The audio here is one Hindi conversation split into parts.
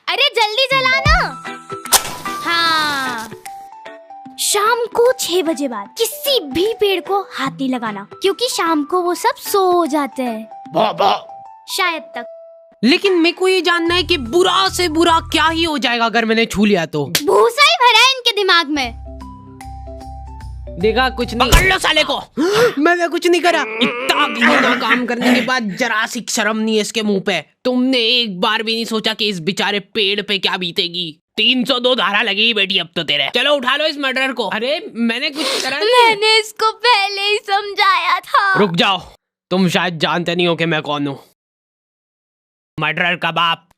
अरे जल्दी जलाना। हाँ, शाम को 6 बजे बाद किसी भी पेड़ को हाथ नहीं लगाना, क्योंकि शाम को वो सब सो जाते हैं शायद तक। लेकिन मेरे को ये जानना है कि बुरा से बुरा क्या ही हो जाएगा अगर मैंने छू लिया तो। भूसा ही भरा है इनके दिमाग में। देखा कुछ नहीं। पकड़ लो साले को। मैंने कुछ नहीं करा। इतना घिनौना काम करने के बाद जरा सी शर्म नहीं है इसके मुंह पे। तुमने एक बार भी नहीं सोचा कि इस बेचारे पेड़ पे क्या बीतेगी। 302 धारा लगी बेटी अब तो तेरे। चलो उठा लो इस मर्डरर को। अरे मैंने कुछ करा नहीं। मैंने इसको पहले ही समझाया था। रुक जाओ, तुम शायद जानते नहीं हो कि मैं कौन हूँ। मर्डरर का बाप।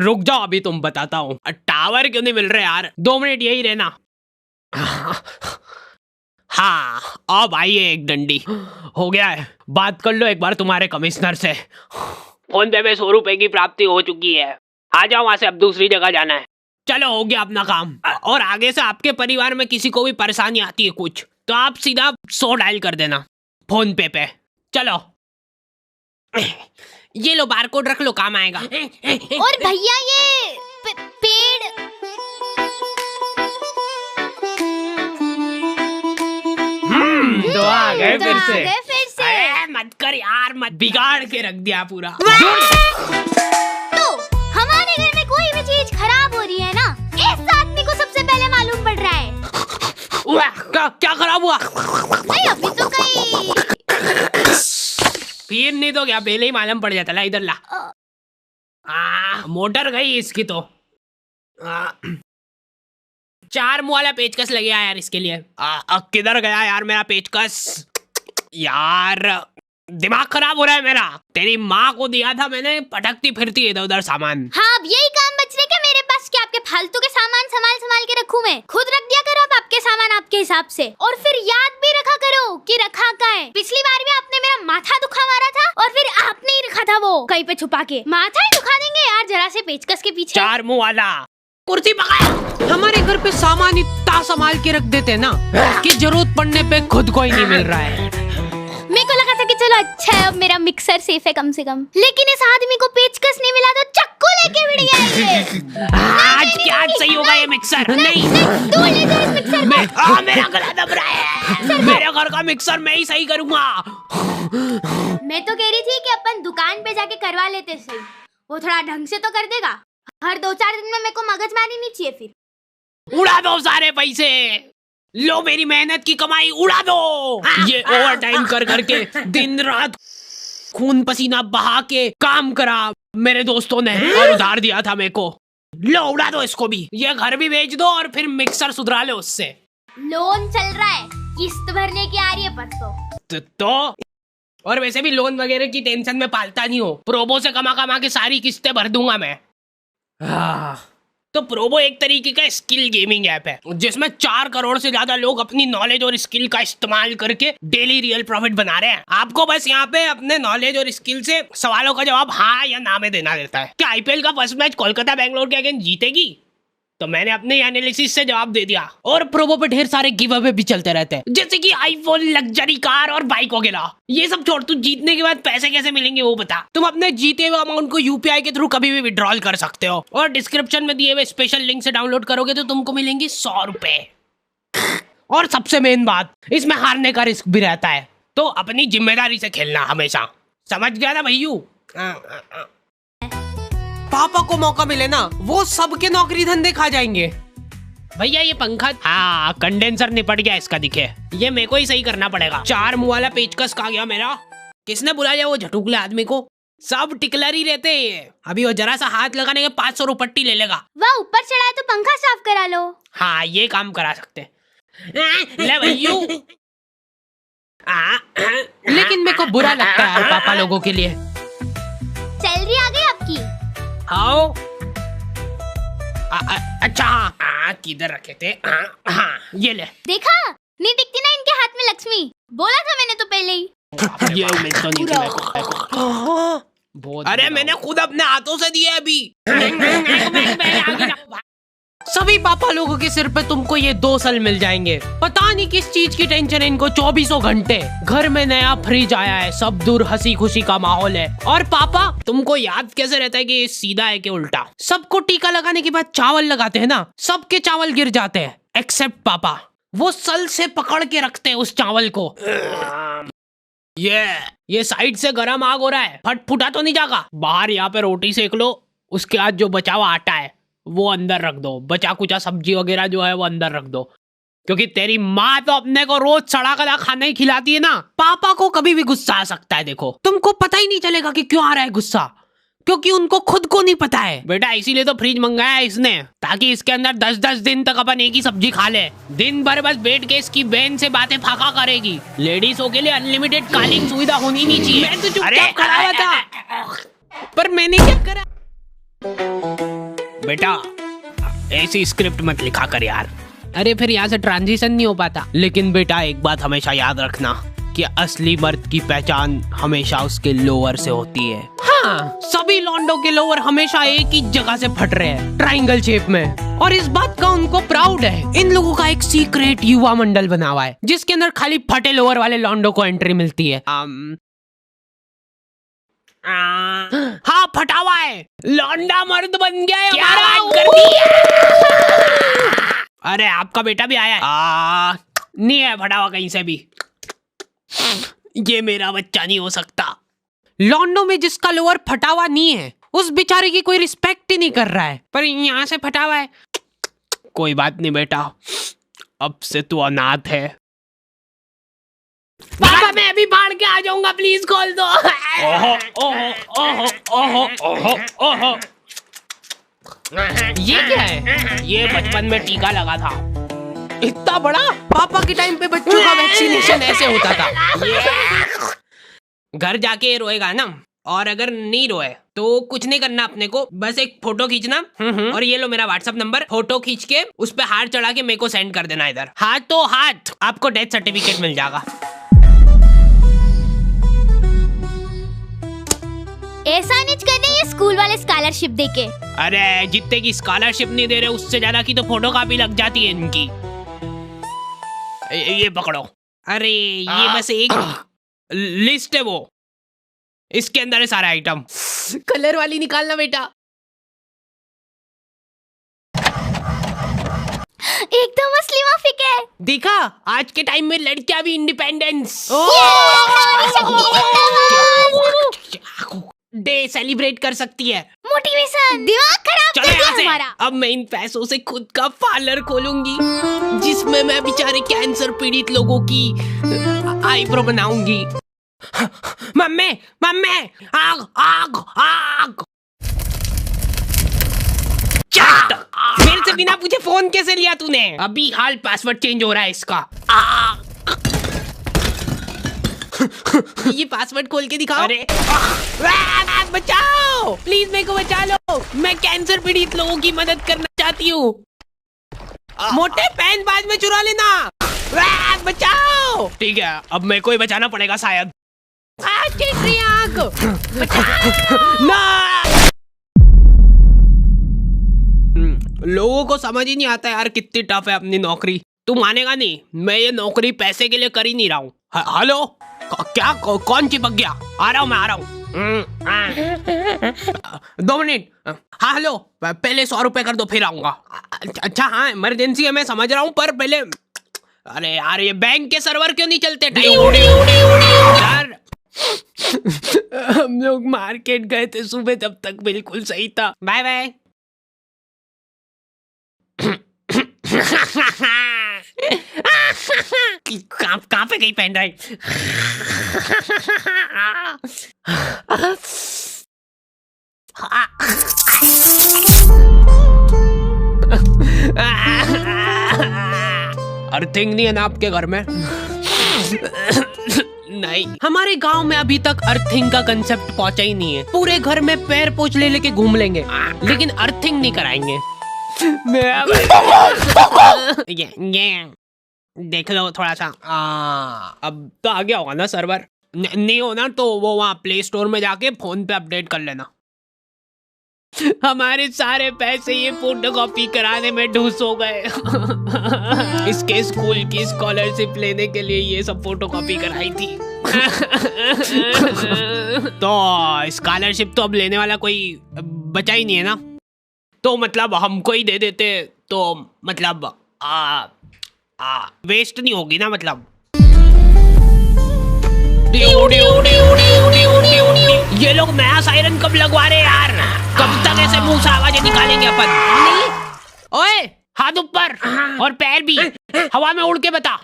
रुक जाओ, अभी तुम बताता हूँ। टावर क्यों नहीं मिल रहे यार? 2 मिनट यही रहना। हाँ, अब आइए एक डंडी। हो गया है, बात कर लो एक बार तुम्हारे कमिश्नर से। फोन पे में 100 रुपए की प्राप्ति हो चुकी है। आ जाओ वहां से, अब दूसरी जगह जाना है। चलो हो गया अपना काम। और आगे से आपके परिवार में किसी को भी परेशानी आती है कुछ, तो आप सीधा 100 डायल कर देना फोन पे। चलो ये लो बारकोड रख लो, काम आएगा। और भैया ये पेड़ तो आ गए फिर से। अरे मत कर यार, मत बिगाड़ के रख दिया पूरा। तो हमारे घर में कोई भी चीज खराब हो रही है ना, इस आदमी को सबसे पहले मालूम पड़ रहा है। क्या खराब हुआ? नहीं अभी तो कहीं फिर नहीं तो क्या पहले ही मालूम पड़ जाता। ला इधर ला। मोटर गई इसकी तो। 4 मुँह वाला पेचकस लग गया यार इसके लिए। किधर गया यार मेरा पेचकस? यार दिमाग खराब हो रहा है मेरा। तेरी माँ को दिया था मैंने, पटकती फिरती इधर उधर सामान। हाँ, अब यही काम बच रहे क्या मेरे पास? क्या आपके फालतू के सामान संभाल के रखूं मैं? खुद रख दिया करो आप आपके सामान आपके हिसाब से, और फिर याद भी रखा करो कि रखा कहाँ है। पिछली बार भी आपने मेरा माथा दुखा मारा था, और फिर आपने ही रखा था वो कहीं पे छुपा के। माथा ही दुखा देंगे यार जरा से पेचकस के पीछे। 4 मुँह वाला कुर्सी पकड़। हमारे घर पे सामान इतना संभाल के रख देते हैं ना कि जरूरत पड़ने पे खुद को ही नहीं मिल रहा है। मेरे को लगा था कि चलो अच्छा है, अब मेरा मिक्सर सेफ है कम से कम। लेकिन इस आदमी को पेचकस नहीं मिला तो चक्कू लेके भिड़ गया ये। आज क्या सही होगा ये मिक्सर? नहीं तू ले जा इस मिक्सर को। मेरा गला दब रहा है। मेरे घर का मिक्सर मैं ही सही करूंगा। मैं तो कह रही थी कि अपन दुकान पे जाके करवा लेते सही, वो थोड़ा ढंग से तो कर देगा। हर 2-4 दिन में मेरे को मगजमारी नहीं चाहिए फिर। उड़ा दो सारे पैसे, लो मेरी मेहनत की कमाई उड़ा दो। ये ओवर टाइम कर करके दिन रात खून पसीना बहा के काम करा मेरे दोस्तों ने, और उधार दिया था मेरे को। लो उड़ा दो इसको भी, ये घर भी बेच दो और फिर मिक्सर सुधरा लो उससे। लोन चल रहा है, किस्त भरने की आ रही है परसों। तो और वैसे भी लोन वगैरह की टेंशन में पालता नहीं हो। प्रोबो से कमा कमा के सारी किस्तें भर दूंगा मैं। तो प्रोबो एक तरीके का स्किल गेमिंग ऐप है जिसमें 4 करोड़ से ज्यादा लोग अपनी नॉलेज और स्किल का इस्तेमाल करके डेली रियल प्रॉफिट बना रहे हैं। आपको बस यहाँ पे अपने नॉलेज और स्किल से सवालों का जवाब हाँ या ना में देना रहता है। क्या आईपीएल का फर्स्ट मैच कोलकाता बैंगलोर के अगेंस्ट जीतेगी? तो मैंने अपने एनालिसिस से जवाब दे दिया। और प्रोबो पे ढेर सारे गिव अवे भी चलते रहते हैं, जैसे कि आईफोन, लग्जरी कार और बाइक वगैरह। ये सब छोड़, तू जीतने के बाद पैसे कैसे मिलेंगे वो बता। तुम अपने जीते हुए अमाउंट को यूपीआई के थ्रू कभी भी विड्रॉल कर सकते हो, और डिस्क्रिप्शन में दिए हुए स्पेशल लिंक से डाउनलोड करोगे तो तुमको मिलेंगे 100 रुपए। और सबसे मेन बात, इसमें हारने का रिस्क भी रहता है, तो अपनी जिम्मेदारी से खेलना हमेशा। समझ गया ना भैयू? पापा को मौका मिले ना, वो सबके नौकरी धंधे खा जाएंगे। भैया ये पंखा, हाँ कंडेंसर निपट गया इसका, दिखे। ये मेरे को ही सही करना पड़ेगा। 4 मुँह वाला पेचकस कहाँ गया मेरा? किसने बुला लिया वो झटुकले आदमी को? सब टिकलर ही रहते हैं। अभी वो जरा सा हाथ लगाने के 500 रुपट्टी ले लेगा। वह ऊपर चढ़ा है तो पंखा साफ करा लो। हाँ ये काम करा सकते। ले भैयू। लेकिन मेरे को बुरा लगता है पापा लोगों के लिए। सैलरी आ गई आपकी? आओ। अच्छा हाँ, किधर रखे थे? हाँ ये ले। देखा, नहीं दिखती ना इनके हाथ में लक्ष्मी? बोला था मैंने तो पहले ही। ये उम्मीद तो नहीं थी मेरे को। अरे मैंने खुद अपने हाथों से दिए अभी। सभी पापा लोगों के सिर पे तुमको ये 2 साल मिल जाएंगे। पता नहीं किस चीज की टेंशन है इनको 24 घंटे। घर में नया फ्रिज आया है, सब दूर हंसी खुशी का माहौल है। और पापा तुमको याद कैसे रहता है कि ये सीधा है कि उल्टा? सबको टीका लगाने के बाद चावल लगाते हैं ना, सबके चावल गिर जाते हैं एक्सेप्ट पापा। वो सल से पकड़ के रखते हैं उस चावल को। ये साइड से गरम आग हो रहा है, फट फुटा तो नहीं जाएगा? बाहर यहाँ पे रोटी सेक लो, उसके बाद जो बचा हुआ आटा है वो अंदर रख दो, बचा कुचा सब्जी वगैरह जो है वो अंदर रख दो, क्योंकि तेरी माँ तो अपने को रोज सड़ा गला खाना ही खिलाती है ना। पापा को कभी भी गुस्सा आ सकता है, देखो तुमको पता ही नहीं चलेगा कि क्यों आ रहा है गुस्सा, क्योंकि उनको खुद को नहीं पता है। बेटा इसीलिए तो फ्रिज मंगाया है इसने, ताकि इसके अंदर 10-10 दिन तक अपन एक ही सब्जी खा ले। दिन भर बस बैठ के इसकी बहन से बातें फाका करेगी। लेडीजों के लिए अनलिमिटेड कॉलिंग सुविधा होनी नहीं चाहिए। मैं तो चुपचाप खड़ा हुआ था, पर मैंने क्या करा? बेटा ऐसी स्क्रिप्ट मत लिखा कर यार। अरे फिर यहाँ से ट्रांजिशन नहीं हो पाता। लेकिन बेटा एक बात हमेशा याद रखना कि असली मर्द की पहचान हमेशा उसके लोअर से होती है। हाँ, सभी लॉन्डो के लोअर हमेशा एक ही जगह से फट रहे हैं, ट्रायंगल शेप में, और इस बात का उनको प्राउड है। इन लोगों का एक सीक्रेट युवा मंडल बना हुआ है, जिसके अंदर खाली फटे लोअर वाले लॉन्डो को एंट्री मिलती है। हाँ फटा हुआ है, लौंडा मर्द बन गया है। क्या बात कर दी? अरे आपका बेटा भी आया है? नहीं है फटा हुआ कहीं से भी। ये मेरा बच्चा नहीं हो सकता। लॉन्डो में जिसका लोअर फटा हुआ नहीं है उस बेचारे की कोई रिस्पेक्ट ही नहीं कर रहा है, पर यहाँ से फटा हुआ है। कोई बात नहीं बेटा, अब से तू अनाथ है। पापा मैं अभी बाढ़ के आ जाऊंगा, प्लीज खोल दो। ओहो ओहो ओहो ओहो ओहो, ये क्या है? ये बचपन में टीका लगा था, इतना बड़ा। पापा के टाइम पे बच्चों का वैक्सीनेशन ऐसे होता था। घर जाके रोएगा ना, और अगर नहीं रोए तो कुछ नहीं करना अपने को, बस एक फोटो खींचना और ये लो मेरा व्हाट्सएप नंबर, फोटो खींच के उस पे हाथ चढ़ा के मेरे को सेंड कर देना इधर। हाथों हाथ आपको डेथ सर्टिफिकेट मिल जाएगा। ऐसा नहीं करने ये स्कूल वाले स्कॉलरशिप देके। अरे जितने की स्कॉलरशिप नहीं दे रहे उससे ज्यादा की तो फोटो कॉपी लग जाती है इनकी। ये पकड़ो। अरे ये बस एक लिस्ट है, वो इसके अंदर है सारा आइटम। कलर वाली निकालना बेटा। एकदम असली माफिक है। देखा, आज के टाइम में लड़कियां भी इंडिपेंडेंस डे सेलिब्रेट कर सकती है। मोटिवेशन दिमाग खराब कर दिया हमारा। अब मैं इन पैसों से खुद का पार्लर खोलूंगी, जिसमें मैं बेचारे कैंसर पीड़ित लोगों की आईब्रो बनाऊंगी। मम्मी मम्मी आग आग आग। मेरे से बिना पूछे फोन कैसे लिया तूने? अभी हाल पासवर्ड चेंज हो रहा है इसका। ये पासवर्ड खोल के दिखाओ। अरे बचाओ, प्लीज मेरे को बचा लो, मैं कैंसर पीड़ित लोगों की मदद करना चाहती हूँ। मोटे पैन बाद में चुरा लेना। बचाओ। ठीक है, अब मेरे को ही बचाना पड़ेगा शायद। लोगों को समझ ही नहीं आता यार कितनी टफ है अपनी नौकरी। तू मानेगा नहीं, मैं ये नौकरी पैसे के लिए कर ही नहीं रहा हूँ। हेलो, क्या कौन चिपक गया? आ रहा हूँ, मैं आ रहा हूँ। 2 मिनट। हाँ हेलो, पहले 100 रुपए कर दो फिर आऊंगा। अच्छा हाँ इमरजेंसी है, मैं समझ रहा हूँ, पर पहले। अरे यार ये बैंक के सर्वर क्यों नहीं चलते? यार हम लोग मार्केट गए थे सुबह, तब तक बिल्कुल सही था। Bye bye. कहाँ पे गई पेन ड्राइव? अर्थिंग नहीं है ना आपके घर में? नहीं, हमारे गांव में अभी तक अर्थिंग का कंसेप्ट पहुंचा ही नहीं है। पूरे घर में पैर पोछ ले लेके घूम लेंगे, लेकिन अर्थिंग नहीं कराएंगे। ये देख लो थोड़ा सा। अब तो आ गया होगा ना सर्वर। नहीं होना तो वो वहाँ प्ले स्टोर में जाके फोन पे अपडेट कर लेना। हमारे सारे पैसे ये फोटोकॉपी कराने में ढूस हो गए। इसके स्कूल की स्कॉलरशिप लेने के लिए ये सब फोटोकॉपी कराई थी। तो स्कॉलरशिप तो अब लेने वाला कोई बचा ही नहीं है ना, तो मतलब हमको ही दे देते तो मतलब वेस्ट नहीं होगी ना मतलब। ये लोग नया सायरन कब लगवा रहे यार? कब तक ऐसे मुंह से आवाजें निकालेंगे अपन? ओए हाथ ऊपर और पैर भी हवा में उड़ के बता।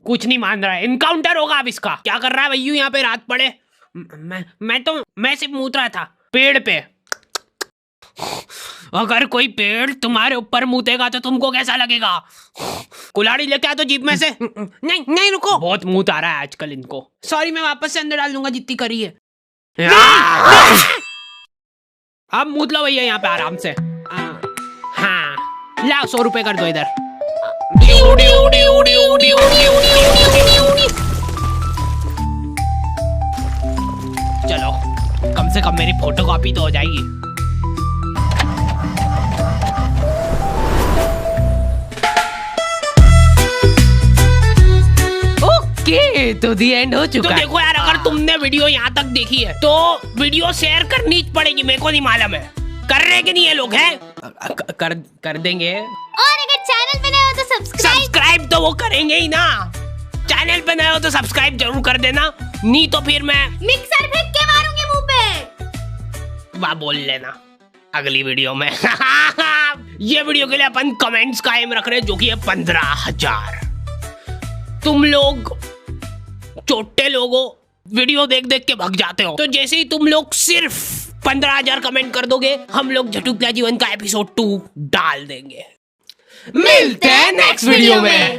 कुछ नहीं मान रहा है, इनकाउंटर होगा अब इसका। क्या कर रहा है भैया यहाँ पे रात पड़े? मैं सिर्फ मूत रहा था पेड़ पे। अगर कोई पेड़ तुम्हारे ऊपर मूतेगा तो तुमको कैसा लगेगा? कुल्हाड़ी लेके आ तो जीप में से। नहीं रुको, बहुत मूत आ रहा है आजकल इनको। सॉरी, मैं वापस से अंदर डाल दूंगा जितनी करी है। अब मूत लो भैया यहाँ पे आराम से। हाँ लाओ 100 रुपए कर दो इधर। चलो कम से कम मेरी फोटोकॉपी तो हो जाएगी। तो दी एंड हो चुका है। तो देखो यार, अगर तुमने वीडियो यहाँ तक देखी है तो वीडियो शेयर करनी पड़ेगी। मेरे को नहीं मालूम है कर रहे कि नहीं ये लोग हैं। कर देंगे। और अगर चैनल पे नए हो तो सब्सक्राइब तो वो करेंगे ही ना। चैनल पे नए हो तो सब्सक्राइब जरूर कर देना, नहीं तो फिर मैं मिक्सर फेंक के मारूंगी मुंह पे। वाह बोल लेना अगली वीडियो में। ये वीडियो के लिए अपन कमेंट्स कायम रख रहे हैं जो कि है 15,000। तुम लोग छोटे लोगों वीडियो देख देख के भग जाते हो, तो जैसे ही तुम लोग सिर्फ 15,000 कमेंट कर दोगे हम लोग झटुकला जीवन का एपिसोड 2 डाल देंगे। मिलते हैं नेक्स्ट वीडियो में।